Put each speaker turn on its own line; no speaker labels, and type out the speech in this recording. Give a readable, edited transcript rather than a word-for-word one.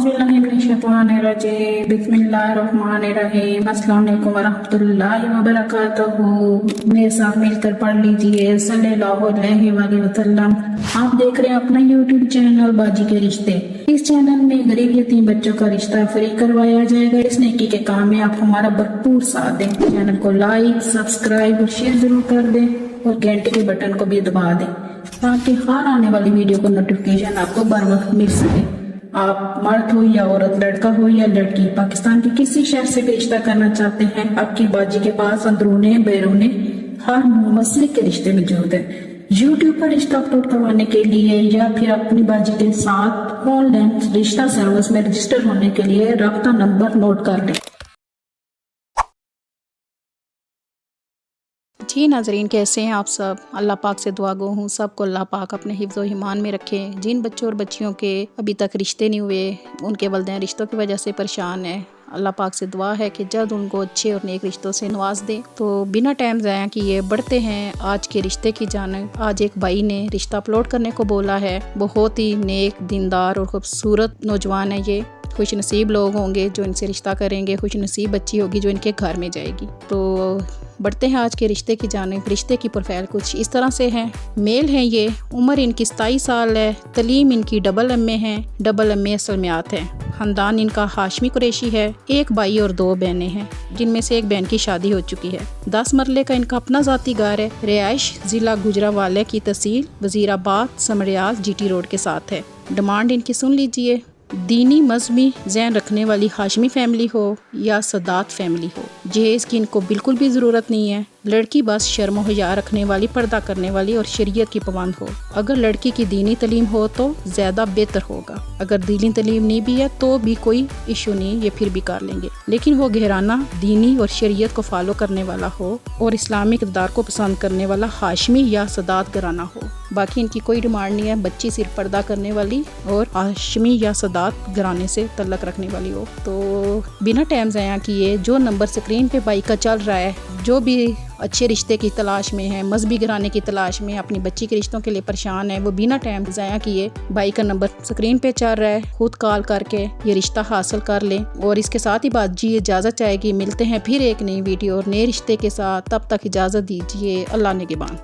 औज़ुबिल्लाहिमिनश्शैतानिर्रजीम बिस्मिल्लाहिर्रहमानिर्रहीम अस्सलाम वालेकुम वरहमतुल्लाहि वबरकातुहू। मेरे साथ मिलकर पढ़ लीजिए सल्लल्लाहु अलैहि वसल्लम। आप देख रहे हैं अपना यूट्यूब चैनल बाजी के रिश्ते। इस चैनल में गरीब यतीम बच्चों का रिश्ता फ्री करवाया जाएगा। इस नेकी के काम में आप हमारा भरपूर साथ दें। चैनल को लाइक, सब्सक्राइब और शेयर जरूर कर दें और घंटे के बटन को भी दबा दें ताकि हर आने वाली वीडियो को नोटिफिकेशन आपको बर वक्त मिल सके। आप मर्द हो या औरत, लड़का हो या लड़की, पाकिस्तान के किसी शहर से भी रिश्ता करना चाहते हैं, आपकी बाजी के पास अंदरूने बैरूने हर मसले के रिश्ते मौजूद है। यूट्यूब पर रिश्ता अपलोड करवाने के लिए या फिर अपनी बाजी के साथ ऑनलाइन रिश्ता सर्विस में रजिस्टर होने के लिए राब्ता नंबर नोट कर लें।
जी नाजरीन, कैसे हैं आप सब? अल्लाह पाक से दुआ गो हूँ सबको अल्लाह पाक अपने हिफ्ज़ और ईमान में रखे। जिन बच्चों और बच्चियों के अभी तक रिश्ते नहीं हुए, उनके वालिदैन रिश्तों की वजह से परेशान है, अल्लाह पाक से दुआ है कि जल्द उनको अच्छे और नेक रिश्तों से नवाज दे। तो बिना टाइम ज़ाया किए बढ़ते हैं आज के रिश्ते की जानिब। आज एक भाई ने रिश्ता अपलोड करने को बोला है। बहुत ही नेक, दीनदार और खूबसूरत नौजवान है ये। खुश नसीब लोग होंगे जो इनसे रिश्ता करेंगे, खुश नसीब बच्ची होगी जो इनके घर में जाएगी। तो बढ़ते हैं आज के रिश्ते की जानिब। रिश्ते की प्रोफाइल कुछ इस तरह से है। मेल हैं ये, उम्र इनकी 27 साल है, तलीम इनकी डबल एमए है, डबल एमए असलमियात है। ख़ानदान इनका हाशमी कुरैशी है। एक भाई और 2 बहनें हैं जिनमें से एक बहन की शादी हो चुकी है। 10 मरले का इनका अपना ज़ाती घर है। रिहाइश ज़िला गुजरांवाले की तहसील वज़ीराबाद समरियाल जीटी रोड के साथ है। डिमांड इनकी सुन लीजिए। दीनी मजहबी ज़हन रखने वाली हाशमी फैमिली हो या सदात फैमिली हो, जहेज़ की इनको बिल्कुल भी ज़रूरत नहीं है। लड़की बस शर्म हया रखने वाली, पर्दा करने वाली और शरीयत की पाबंद हो। अगर लड़की की दीनी तलीम हो तो ज़्यादा बेहतर होगा। अगर दीनी तलीम नहीं भी है तो भी कोई इशू नहीं, ये फिर भी कर लेंगे, लेकिन वो घराना दीनी और शरीयत को फॉलो करने वाला हो और इस्लामिक इक़्तिदार को पसंद करने वाला हाशमी या सदात घराना हो। बाकी इनकी कोई डिमांड नहीं है। बच्ची सिर्फ पर्दा करने वाली और हाशमी या सदात घराने से तल्लक रखने वाली हो। तो बिना टाइम ज़ाया किए जो नंबर स्क्रीन पे बाई का चल रहा है, जो भी अच्छे रिश्ते की तलाश में है, मजहबी घराने की तलाश में, अपनी बच्ची के रिश्तों के लिए परेशान है, वो बिना टाइम ज़ाया किए बाई का नंबर स्क्रीन पे चल रहा है, खुद कॉल करके ये रिश्ता हासिल कर लें। और इसके साथ ही बात जी इजाज़त चाहेगी। मिलते हैं फिर एक नई वीडियो और नए रिश्ते के साथ। तब तक इजाज़त दीजिए। अल्लाह निगहबान।